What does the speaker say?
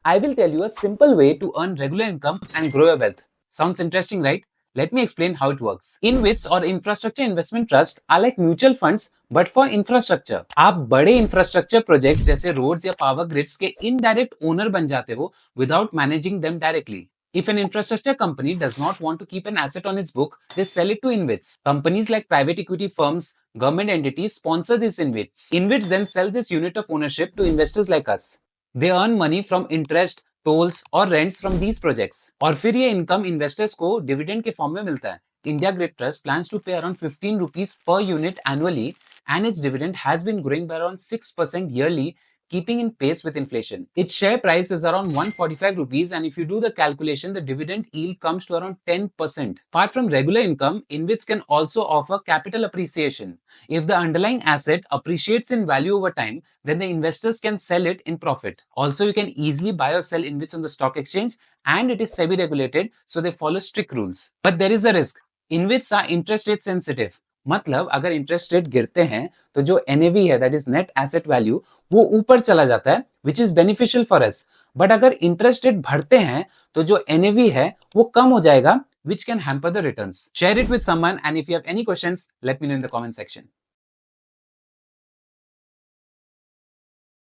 I will tell you a simple way to earn regular income and grow your wealth. Sounds interesting, right? Let me explain how it works. InvITs or infrastructure investment trust are like mutual funds but for infrastructure. आप बड़े infrastructure projects जैसे roads या power grids के indirect owner बन जाते हो without managing them directly. If an infrastructure company does not want to keep an asset on its book, they sell it to InvITs. Companies like private equity firms, government entities sponsor these InvITs. InvITs then sell this unit of ownership to investors like us. They earn money from interest, tolls और rents from these projects और फिर ये income investors को dividend के form में मिलता है. India Grid Trust plans to pay around 15 rupees per unit annually, and its dividend has been growing by around 6% yearly, keeping in pace with inflation. Its share price is around 145 rupees, and if you do the calculation, the dividend yield comes to around 10%. Apart from regular income, InvITs can also offer capital appreciation. If the underlying asset appreciates in value over time, then the investors can sell it in profit. Also, you can easily buy or sell InvITs on the stock exchange, and it is SEBI regulated, so they follow strict rules. But there is a risk. InvITs are interest rate sensitive. मतलब अगर interest rate गिरते हैं तो जो NAV है, that is net asset value, वो ऊपर चला जाता है, which is beneficial for us. But अगर इंटरेस्ट रेट बढ़ते हैं तो जो एनएवी है वो कम हो जाएगा, which can hamper the returns. Share it with someone, and if you have any questions, let me know in the comment section.